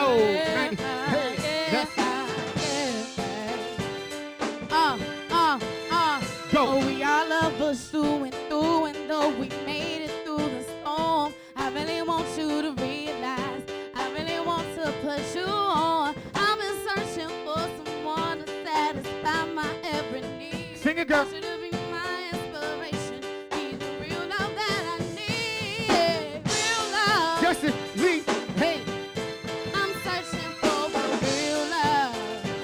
go. Hey, let's go. Oh, we all love us through and through, and though we made it through the storm, I really want you to realize, I really want to put you on. I've been searching for someone to satisfy my every need. Sing it, girl. Want you to be my inspiration, be the real love that I need. Real love. Justin Lee. Hey. I'm searching for a real love.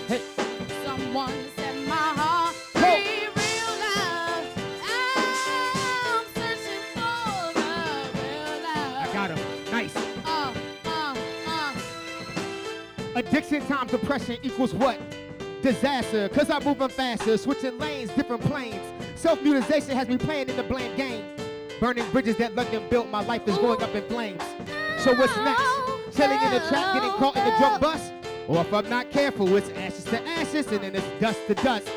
Hey. Someone to set my heart free. Real love. I'm searching for the real love. I got him. Nice. Uh. Addiction times depression equals what? Disaster. Cause I'm moving faster, switching lanes, different planes. Self-mutilization has me playing in the blame game. Burning bridges that London built, my life is going up in flames. So what's next? Chilling in the trap, getting caught in the drug bus? Or if I'm not careful, it's ashes to ashes and then it's dust to dust.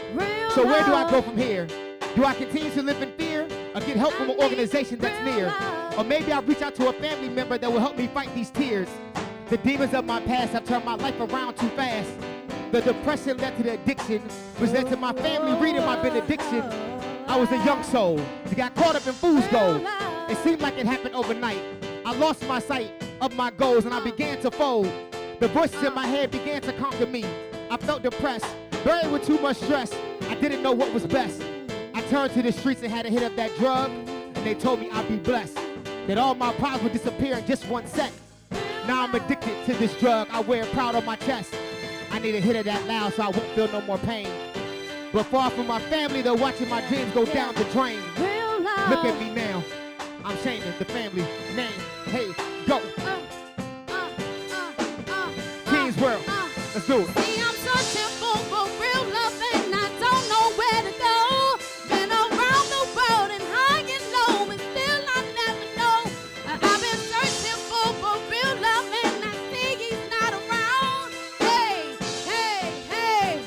So where do I go from here? Do I continue to live in fear? Or get help from an organization that's near? Or maybe I'll reach out to a family member that will help me fight these tears. The demons of my past have turned my life around too fast. The depression led to the addiction, which led to my family reading my benediction. I was a young soul that got caught up in fool's gold. It seemed like it happened overnight. I lost my sight of my goals and I began to fold. The voices in my head began to conquer me. I felt depressed, buried with too much stress. I didn't know what was best. I turned to the streets and had a hit of that drug, and they told me I'd be blessed, that all my problems would disappear in just 1 sec. Now I'm addicted to this drug, I wear it proud on my chest. I need a hit of that loud so I won't feel no more pain. But far from my family, they're watching my dreams go down the drain. Look at me now, I'm shaming the family name. Hey, go. Teens World, let's do it. See, I'm searching for real love and I don't know where to go. Been around the world and high and low and still I never know. I've been searching for real love and I see he's not around. Hey, serious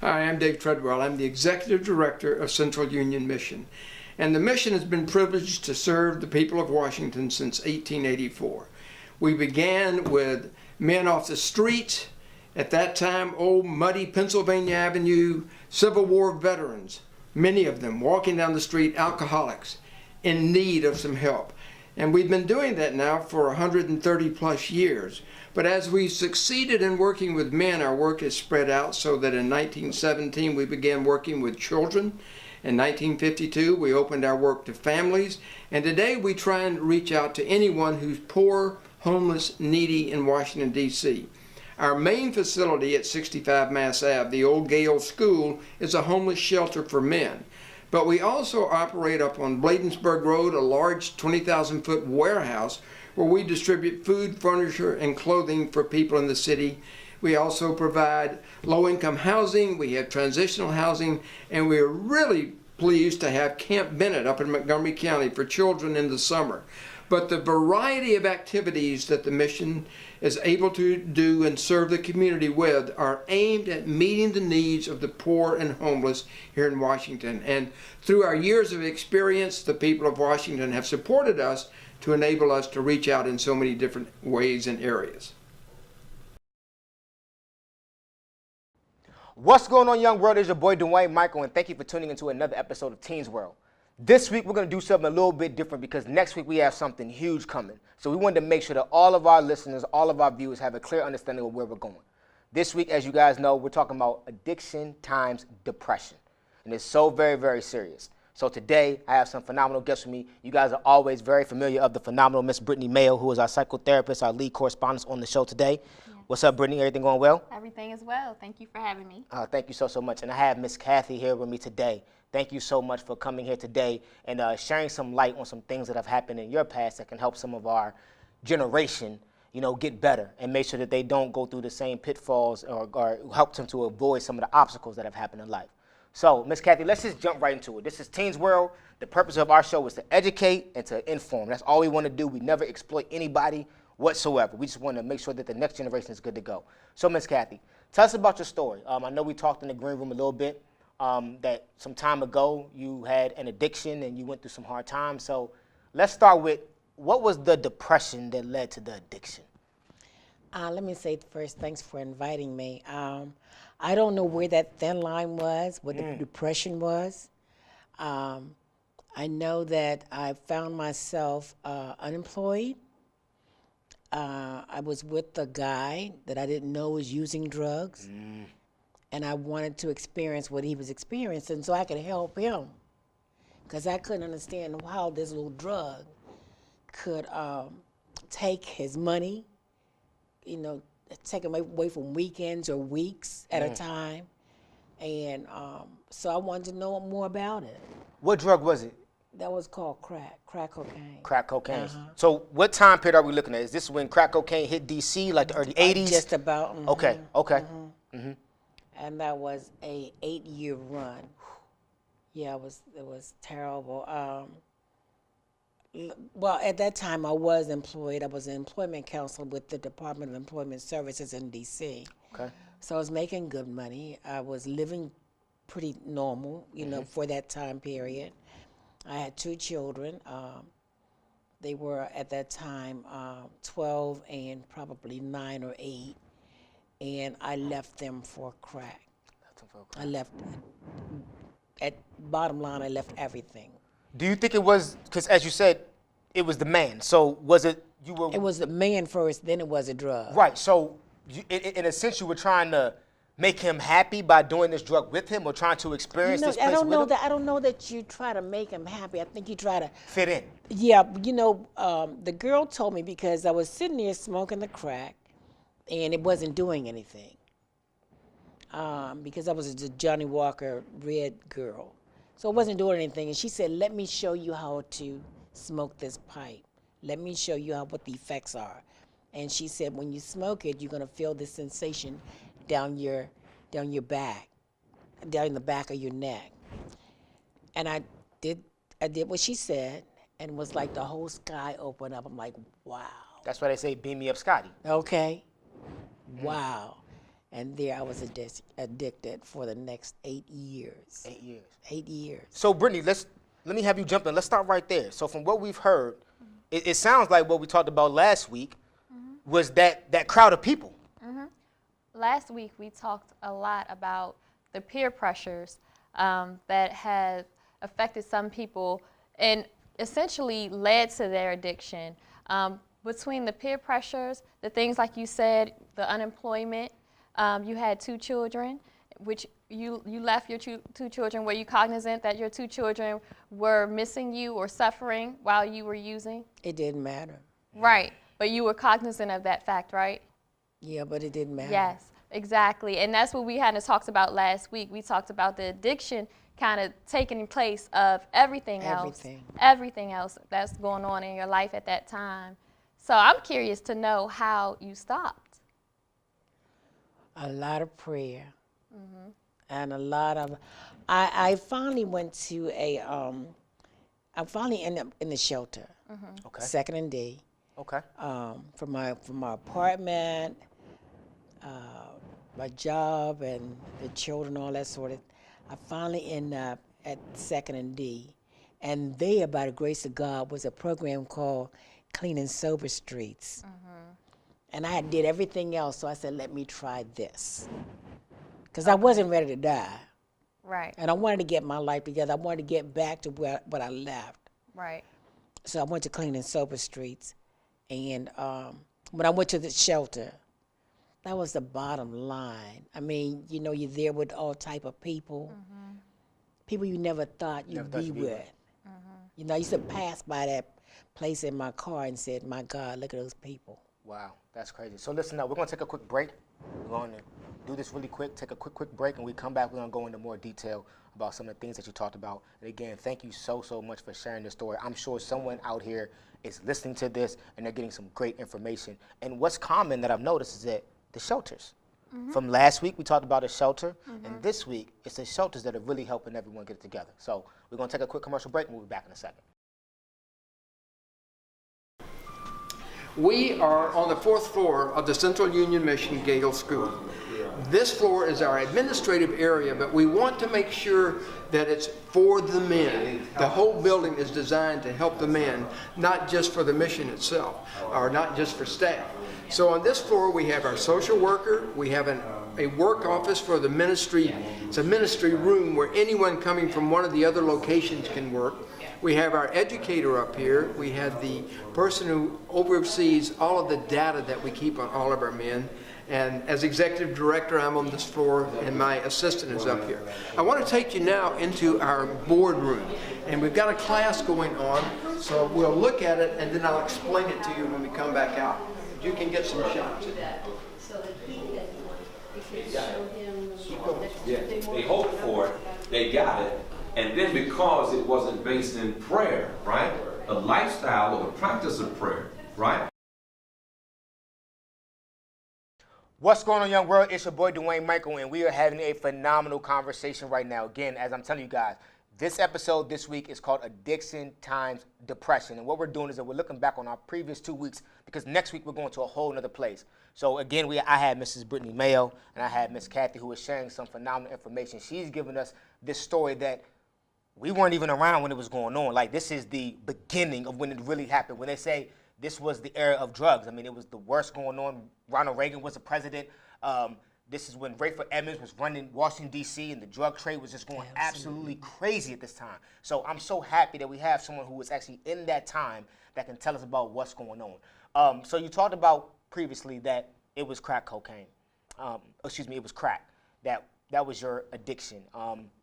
Hi, I'm Dave Treadwell. I'm the Executive Director of Central Union Mission. And the mission has been privileged to serve the people of Washington since 1884. We began with men off the streets, at that time, old muddy Pennsylvania Avenue, Civil War veterans, many of them walking down the street, alcoholics, in need of some help. And we've been doing that now for 130 plus years. But as we succeeded in working with men, our work has spread out so that in 1917 we began working with children. In 1952 we opened our work to families. And today we try and reach out to anyone who's poor, homeless, needy in Washington, D.C. Our main facility at 65 Mass Ave, the old Gale School, is a homeless shelter for men. But we also operate up on Bladensburg Road, a large 20,000-foot warehouse where we distribute food, furniture, and clothing for people in the city. We also provide low-income housing, we have transitional housing, and we're really pleased to have Camp Bennett up in Montgomery County for children in the summer. But the variety of activities that the mission is able to do and serve the community with are aimed at meeting the needs of the poor and homeless here in Washington. And through our years of experience, the people of Washington have supported us to enable us to reach out in so many different ways and areas. What's going on, young world? It's your boy Dwayne Michael, and thank you for tuning into another episode of Teens World. This week we're going to do something a little bit different because next week we have something huge coming. So we wanted to make sure that all of our listeners, all of our viewers have a clear understanding of where we're going. This week, as you guys know, we're talking about addiction times depression. And it's so very, very serious. So today, I have some phenomenal guests with me. You guys are always very familiar of the phenomenal Miss Brittany Mayo, who is our psychotherapist, our lead correspondent on the show today. Yeah. What's up, Brittany? Everything going well? Everything is well. Thank you for having me. Thank you so much. And I have Miss Kathy here with me today. Thank you so much for coming here today and sharing some light on some things that have happened in your past that can help some of our generation, get better and make sure that they don't go through the same pitfalls or help them to avoid some of the obstacles that have happened in life. So, Miss Kathy, let's just jump right into it. This is Teens World. The purpose of our show is to educate and to inform. That's all we want to do. We never exploit anybody whatsoever. We just want to make sure that the next generation is good to go. So, Miss Kathy, tell us about your story. I know we talked in the green room a little bit that some time ago you had an addiction and you went through some hard times. So, let's start with what was the depression that led to the addiction? Let me say first, thanks for inviting me. I don't know where that thin line was, what the depression was. I know that I found myself unemployed. I was with a guy that I didn't know was using drugs, and I wanted to experience what he was experiencing so I could help him, because I couldn't understand how this little drug could take his money, take him away from weekends or weeks at a time. And so I wanted to know more about it. What drug was it? That was called crack cocaine. Crack cocaine. So what time period are we looking at? Is this when crack cocaine hit D.C., like the early 80s? Just about. Okay. And that was a 8-year run. Yeah, it was terrible. Well, at that time, I was employed. I was an employment counselor with the Department of Employment Services in D.C. Okay. So I was making good money. I was living pretty normal, for that time period. I had 2 children. They were, at that time, 12 and probably 9 or 8. And I left them for crack. I left, at bottom line, I left everything. Do you think it was, because as you said, it was the man. So was it, you were... It was the man first, then it was a drug. Right. So in a sense, you were trying to make him happy by doing this drug with him or trying to experience this place with him? I don't know that you try to make him happy. I think you try to... Fit in. Yeah. The girl told me, because I was sitting there smoking the crack and it wasn't doing anything. Because I was a Johnny Walker red girl. So it wasn't doing anything. And she said, let me show you how to smoke this pipe. Let me show you what the effects are. And she said, when you smoke it, you're going to feel this sensation down your back, down in the back of your neck. And I did what she said, and it was like the whole sky opened up. I'm like, wow. That's why they say, beam me up, Scotty. Okay. Wow. And there I was addicted for the next 8 years. 8 years. 8 years. So, Brittany, let me have you jump in. Let's start right there. So from what we've heard, it sounds like what we talked about last week was that crowd of people. Last week, we talked a lot about the peer pressures that have affected some people and essentially led to their addiction. Between the peer pressures, the things like you said, the unemployment, you had 2 children, which you left your 2 children. Were you cognizant that your 2 children were missing you or suffering while you were using? It didn't matter. Right, but you were cognizant of that fact, right? Yeah, but it didn't matter. Yes, exactly. And that's what we kind of talked about last week. We talked about the addiction kind of taking place of everything else that's going on in your life at that time. So I'm curious to know how you stopped. A lot of prayer. And a lot of, I finally went to I finally ended up in the shelter. Okay. 2nd and D. Okay. From my apartment, my job, and the children, all that sort of. I finally ended up at 2nd and D, and there, by the grace of God, was a program called Clean and Sober Streets. And I did everything else, so I said, let me try this. Because I wasn't ready to die. Right. And I wanted to get my life together. I wanted to get back to what I left. Right. So I went to Clean and Sober Streets. And when I went to the shelter, that was the bottom line. I mean, you're there with all type of people. people you never thought you'd be with. You know, I used to pass by that place in my car and said, my God, look at those people. Wow, that's crazy. So listen now, we're going to take a quick break. We're going to do this really quick, take a quick break, and we come back, we're going to go into more detail about some of the things that you talked about. And again, thank you so much for sharing this story. I'm sure someone out here is listening to this and they're getting some great information. And what's common that I've noticed is that the shelters. From last week, we talked about a shelter, and this week, it's the shelters that are really helping everyone get it together. So we're going to take a quick commercial break, and we'll be back in a second. We are on the 4th floor of the Central Union Mission Gale School. This floor is our administrative area, but we want to make sure that it's for the men. The whole building is designed to help the men, not just for the mission itself, or not just for staff. So on this floor, we have our social worker, we have a work office for the ministry. It's a ministry room where anyone coming from one of the other locations can work. We have our educator up here. We have the person who oversees all of the data that we keep on all of our men. And as executive director, I'm on this floor, and my assistant is up here. I want to take you now into our boardroom. And we've got a class going on, so we'll look at it, and then I'll explain it to you when we come back out. You can get some shots. Yeah, they hoped for it, they got it, and then because it wasn't based in prayer, right? A lifestyle or the practice of prayer, right? What's going on, young world? It's your boy Dwayne Michael, and we are having a phenomenal conversation right now. Again, as I'm telling you guys, this episode this week is called Addiction Times Depression. And what we're doing is that we're looking back on our previous 2 weeks, because next week we're going to a whole nother place. So again, I had Mrs. Brittany Mayo and I had Miss Kathy, who was sharing some phenomenal information. She's giving us this story that we weren't even around when it was going on. Like, this is the beginning of when it really happened. When they say this was the era of drugs, I mean, it was the worst going on. Ronald Reagan was the president. This is when Rayford Edmonds was running Washington, D.C., and the drug trade was just going absolutely crazy at this time. So I'm so happy that we have someone who was actually in that time that can tell us about what's going on. So you talked about previously that it was crack cocaine. It was crack. That was your addiction.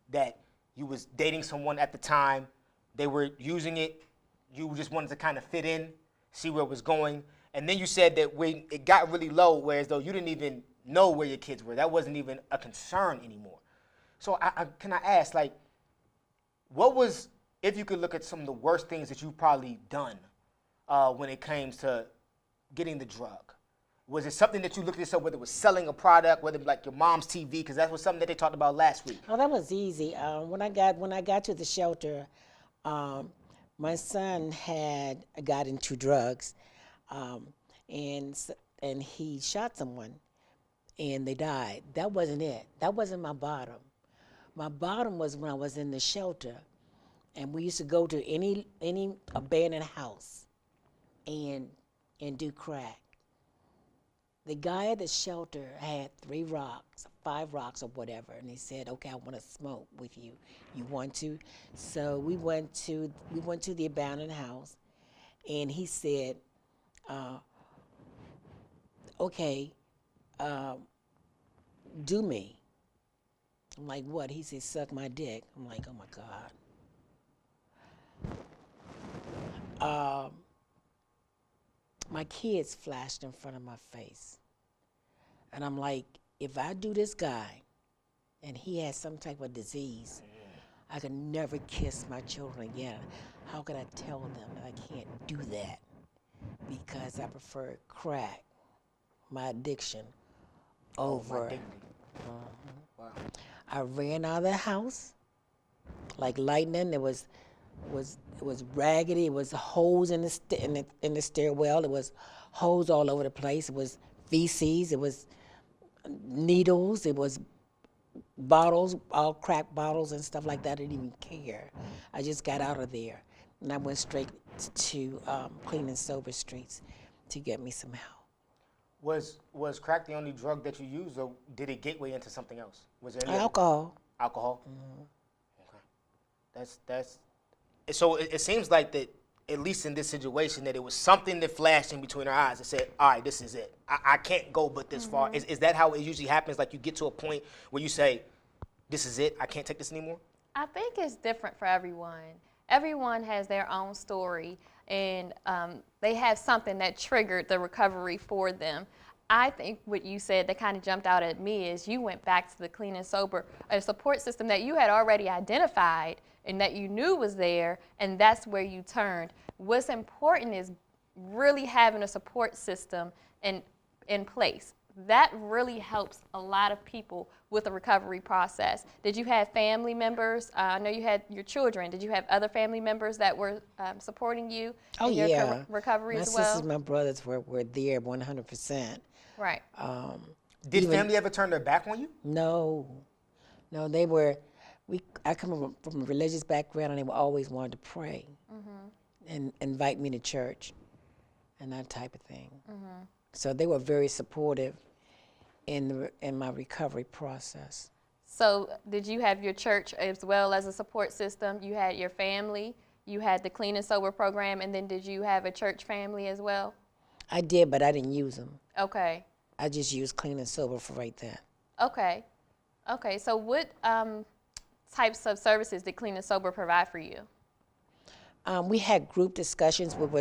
That you was dating someone at the time. They were using it. You just wanted to kind of fit in, see where it was going. And then you said that when it got really low, whereas though you didn't even know where your kids were. That wasn't even a concern anymore. So can I ask, like, what was, if you could look at some of the worst things that you've probably done when it came to getting the drug? Was it something that you looked at yourself, whether it was selling a product, whether it was like your mom's TV, because that was something that they talked about last week? Oh, that was easy. When I got to the shelter, my son had got into drugs, and he shot someone, and they died. That wasn't it. That wasn't my bottom. My bottom was when I was in the shelter, and we used to go to any abandoned house and do crack. The guy at the shelter had 5 rocks or whatever, and he said, "Okay, I want to smoke with you. You want to?" So we went to the abandoned house, and he said, "Okay, do me." I'm like, "What?" He said, "Suck my dick." I'm like, "Oh my God." My kids flashed in front of my face. And I'm like, if I do this guy and he has some type of disease, I could never kiss my children again. How could I tell them that I can't do that? Because I prefer crack, my addiction, over. Wow. I ran out of the house like lightning. It was raggedy. It was holes in the stairwell. It was holes all over the place. It was feces. It was needles. It was bottles, all crack bottles and stuff like that. I didn't even care. I just got out of there, and I went straight to Clean and Sober Streets to get me some help. Was crack the only drug that you used, or did it gateway into something else? Was there any Alcohol. Alcohol? Mm-hmm. Okay. That's. So it seems like that, at least in this situation, that it was something that flashed in between our eyes that said, all right, this is it. I can't go but this far. Is that how it usually happens? Like, you get to a point where you say, this is it, I can't take this anymore? I think it's different for everyone. Everyone has their own story, and they have something that triggered the recovery for them. I think what you said that kind of jumped out at me is you went back to the clean and sober, a support system that you had already identified and that you knew was there, and that's where you turned. What's important is really having a support system in place. That really helps a lot of people with the recovery process. Did you have family members? I know you had your children. Did you have other family members that were supporting you in your recovery as well? My sisters, my brothers were there 100%. Right. Did family ever turn their back on you? No, they were. I come from a religious background, and they always wanted to pray and invite me to church, and that type of thing. So they were very supportive in my recovery process. So did you have your church as well as a support system? You had your family, you had the Clean and Sober program, and then did you have a church family as well? I did, but I didn't use them. Okay. I just used Clean and Sober for right there. Okay. Okay, so what types of services did Clean and Sober provide for you? We had group discussions with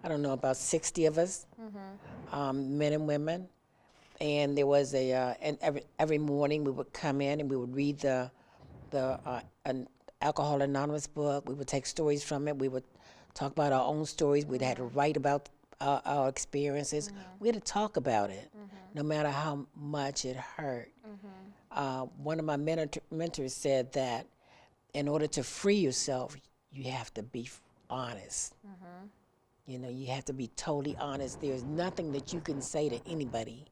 I don't know, about 60 of us, men and women. And there was and every morning we would come in and we would read an Alcohol Anonymous book. We would take stories from it. We would talk about our own stories. We'd had to write about our experiences. We had to talk about it, no matter how much it hurt. One of my mentors said that in order to free yourself, you have to be honest. You know, you have to be totally honest. There's nothing that you can say to anybody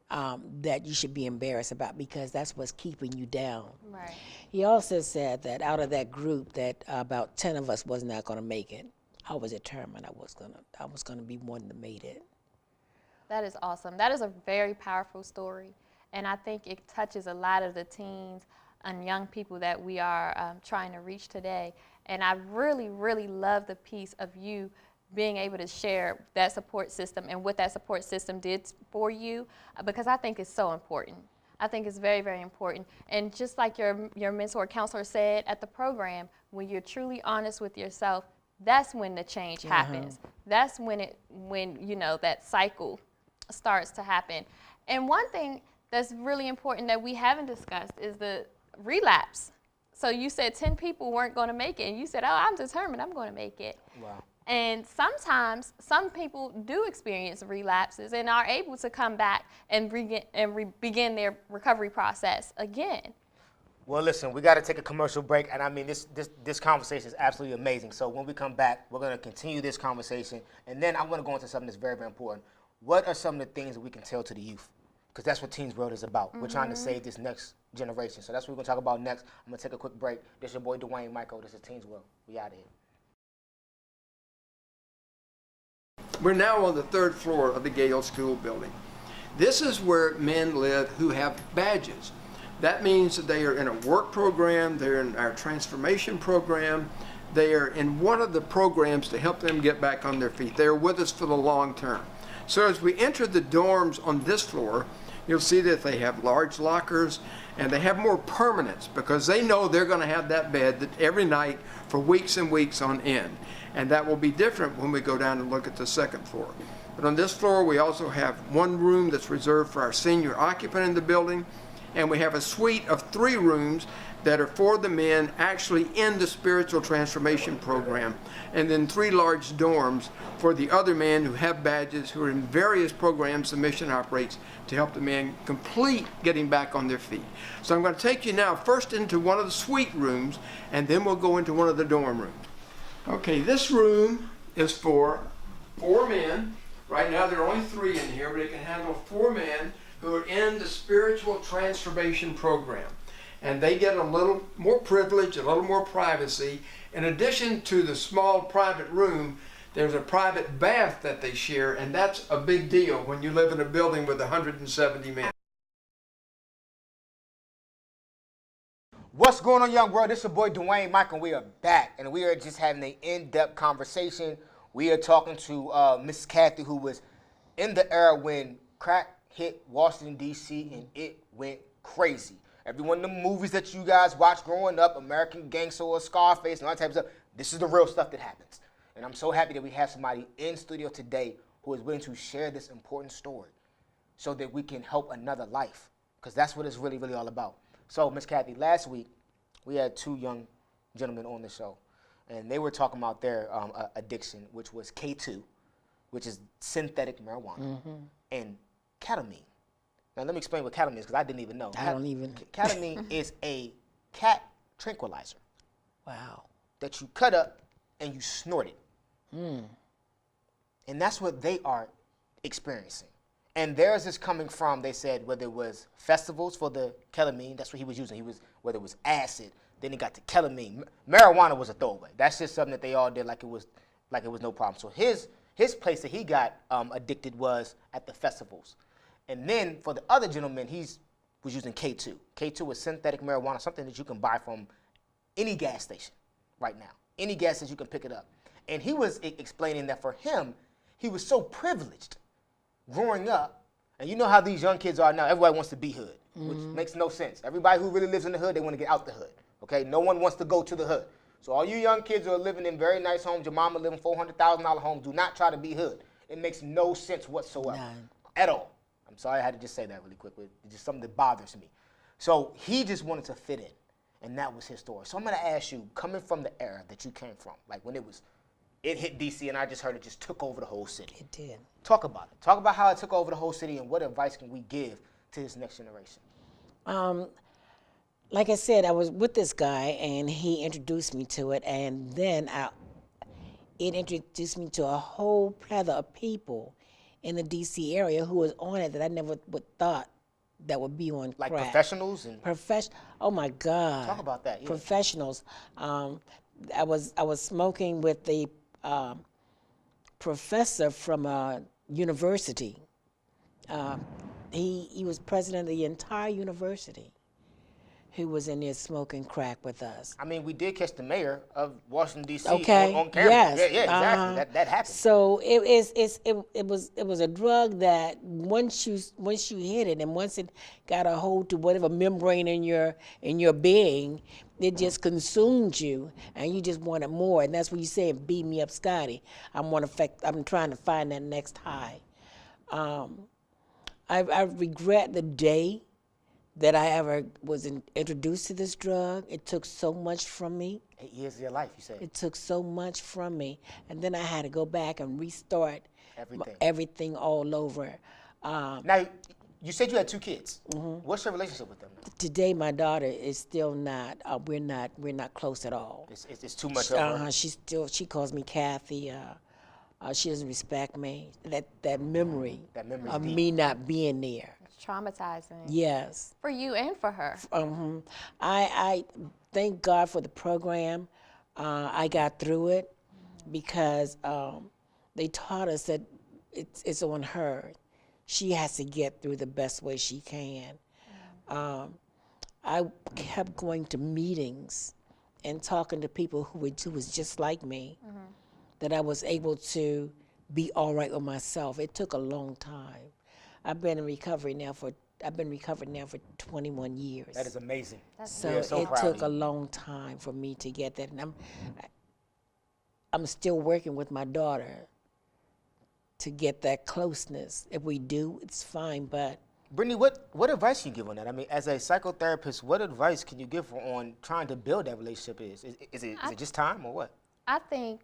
that you should be embarrassed about, because that's what's keeping you down. Right. He also said that out of that group, that about 10 of us was not going to make it. I was determined I was gonna be one that made it. That is awesome. That is a very powerful story, and I think it touches a lot of the teens and young people that we are trying to reach today. And I really, really love the piece of you being able to share that support system and what that support system did for you, because I think it's so important. I think it's very, very important. And just like your mentor counselor said at the program, when you're truly honest with yourself, that's when the change happens. That's when you know, that cycle starts to happen. And one thing that's really important that we haven't discussed is the relapse. So you said 10 people weren't going to make it, and you said, oh, I'm determined, I'm going to make it. Wow. And sometimes some people do experience relapses and are able to come back and begin their recovery process again. Well, listen, we got to take a commercial break, and I mean, this conversation is absolutely amazing. So when we come back, we're going to continue this conversation, and then I'm going to go into something that's very, very important. What are some of the things that we can tell to the youth? Because that's what Teens World is about. We're trying to save this next generation. So that's what we're going to talk about next. I'm going to take a quick break. This is your boy, Dwayne Michael. This is Teens World. We out of here. We're now on the 3rd floor of the Gale School building. This is where men live who have badges. That means that they are in a work program, they're in our transformation program, they are in one of the programs to help them get back on their feet. They're with us for the long term. So as we enter the dorms on this floor, you'll see that they have large lockers and they have more permanence, because they know they're going to have that bed every night for weeks and weeks on end. And that will be different when we go down and look at the 2nd floor. But on this floor, we also have one room that's reserved for our senior occupant in the building, and we have a suite of 3 rooms that are for the men actually in the spiritual transformation program, and then 3 large dorms for the other men who have badges, who are in various programs the mission operates to help the men complete getting back on their feet. So I'm going to take you now first into one of the suite rooms, and then we'll go into one of the dorm rooms. Okay, this room is for 4 men. Right now there are only 3 in here, but it can handle 4 men who are in the spiritual transformation program. And they get a little more privilege, a little more privacy. In addition to the small private room, there's a private bath that they share, and that's a big deal when you live in a building with 170 men. What's going on, young world? This is your boy, Dwayne Michael, and we are back, and we are just having an in-depth conversation. We are talking to Mrs. Kathy, who was in the era when crack hit Washington, D.C., and it went crazy. every one of the movies that you guys watch growing up, American Gangster or Scarface and all that type of stuff, this is the real stuff that happens. And I'm so happy that we have somebody in studio today who is willing to share this important story so that we can help another life, because that's what it's really, really all about. So, Miss Kathy, last week we had 2 young gentlemen on the show, and they were talking about their addiction, which was K2, which is synthetic marijuana, and ketamine. Now, let me explain what ketamine is, because I didn't even know. I don't even. Ketamine is a cat tranquilizer Wow. that you cut up and you snort it. And that's what they are experiencing. And theirs is coming from, they said, whether it was festivals for the ketamine, that's what he was using. Whether it was acid, then he got to ketamine. Marijuana was a throwaway. That's just something that they all did like it was no problem. So his place that he got addicted was at the festivals. And then for the other gentleman, was using K2. K2 is synthetic marijuana, something that you can buy from any gas station right now. Any gas station, you can pick it up. And he was explaining that for him, he was so privileged growing up. And you know how these young kids are now. Everybody wants to be hood, which makes no sense. Everybody who really lives in the hood, they want to get out the hood. Okay? No one wants to go to the hood. So all you young kids who are living in very nice homes, your mama living $400,000 homes, do not try to be hood. It makes no sense whatsoever. None. At all. I'm sorry I had to just say that really quick, but it's just something that bothers me. So he just wanted to fit in, and that was his story. So I'm going to ask you, coming from the era that you came from, like when it hit D.C. and I just heard it just took over the whole city. It did. Talk about it. Talk about how it took over the whole city and what advice can we give to this next generation? Like I said, I was with this guy, and he introduced me to it, and then it introduced me to a whole plethora of people in the D.C. area who was on it that I never would thought that would be on Like crack. professionals and Oh my God! Talk about that. Yeah. Professionals. I was smoking with the professor from a university. He was president of the entire university, who was in there smoking crack with us. I mean, we did catch the mayor of Washington D.C. Okay. on camera. Yes. Yeah, exactly. That happened. So it was a drug that once you hit it, and once it got a hold to whatever membrane in your being, it just consumed you, and you just wanted more. And that's what you say, "Beat me up, Scotty." I'm trying to find that next high. I regret the day that I ever was introduced to this drug. It took so much from me. 8 years of your life, you said. It took so much from me. And then I had to go back and restart everything all over. Now, you said you had 2 kids. What's your relationship with them now? Today, my daughter is still not. We're not close at all. It's too much of her. She calls me Kathy. She doesn't respect me. That memory of deep. me not being there. It's traumatizing. Yes. For you and for her. I thank God for the program. I got through it because they taught us that it's on her. She has to get through the best way she can. I kept going to meetings and talking to people who was just like me, that I was able to be all right with myself. It took a long time. I've been recovered now for 21 years. That is amazing. So We are so it proud took of a you. long time for me to get that, and I'm still working with my daughter to get that closeness. If we do, it's fine, but Brittany, what advice can you give on that? I mean, as a psychotherapist, what advice can you give on trying to build that relationship? Is it just time or what? I think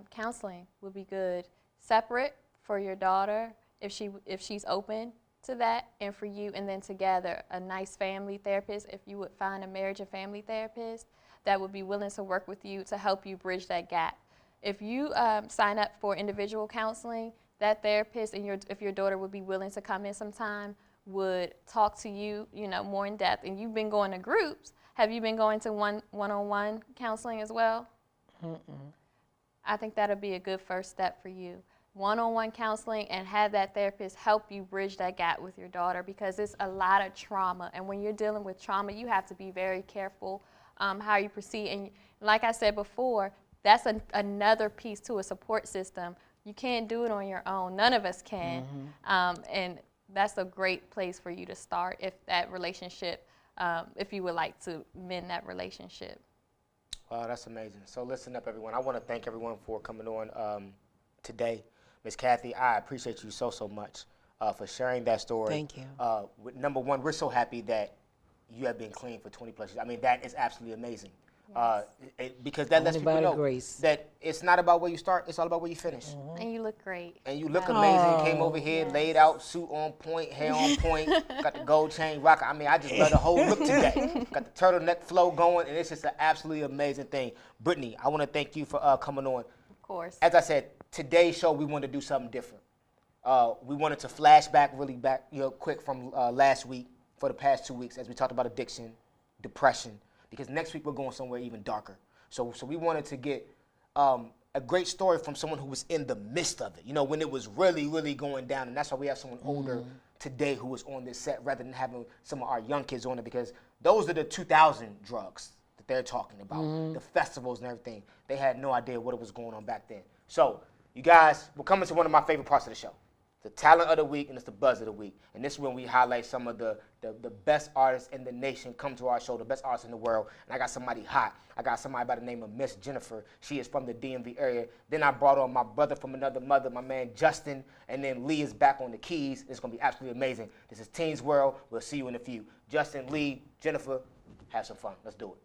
counseling would be good, separate for your daughter if she's open to that, and for you, and then together a nice family therapist. If you would find a marriage and family therapist that would be willing to work with you to help you bridge that gap. If you sign up for individual counseling, that therapist and if your daughter would be willing to come in sometime, would talk to you, more in depth. And you've been going to groups. Have you been going to one-on-one counseling as well? I think that'll be a good first step for you. One-on-one counseling, and have that therapist help you bridge that gap with your daughter, because it's a lot of trauma. And when you're dealing with trauma, you have to be very careful how you proceed. And like I said before, that's another piece to a support system. You can't do it on your own. None of us can. And that's a great place for you to start if that relationship if you would like to mend that relationship. Wow, that's amazing. So listen up, everyone. I want to thank everyone for coming on today. Miss Kathy, I appreciate you so much for sharing that story. Thank you. Number one, we're so happy that you have been clean for 20 plus years. I mean, that is absolutely amazing. Because that lets people know that it's not about where you start, it's all about where you finish. And you look great. And you look amazing. Came over here, laid out, suit on point, hair on point, got the gold chain rocker. I mean, I just love the whole look today. Got the turtleneck flow going, and it's just an absolutely amazing thing. Brittany, I want to thank you for coming on. Of course. As I said, today's show, we wanted to do something different. We wanted to flash back really back, quick from last week for the past 2 weeks as we talked about addiction, depression, because next week we're going somewhere even darker. So we wanted to get a great story from someone who was in the midst of it, when it was really, really going down. And that's why we have someone older today who was on this set rather than having some of our young kids on it, because those are the 2000 drugs that they're talking about, the festivals and everything. They had no idea what was going on back then. So you guys, we're coming to one of my favorite parts of the show. The talent of the week, and it's the buzz of the week. And this is when we highlight some of the best artists in the nation come to our show, the best artists in the world. And I got somebody hot. I got somebody by the name of Miss Jennifer. She is from the DMV area. Then I brought on my brother from another mother, my man Justin. And then Lee is back on the keys. It's going to be absolutely amazing. This is Teens World. We'll see you in a few. Justin, Lee, Jennifer, have some fun. Let's do it.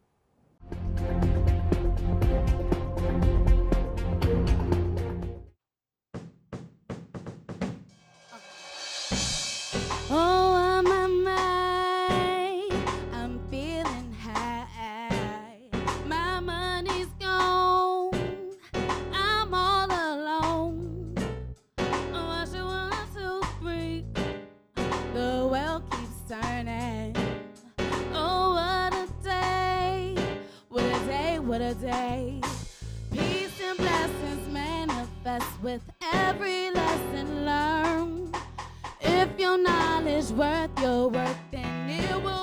Oh, my, I'm feeling high. My money's gone. I'm all alone. Oh, 1, 2, 3. The world keeps turning. Oh, what a day. What a day, what a day. Peace and blessings manifest with every lesson learned. If your knowledge worth your work, then it will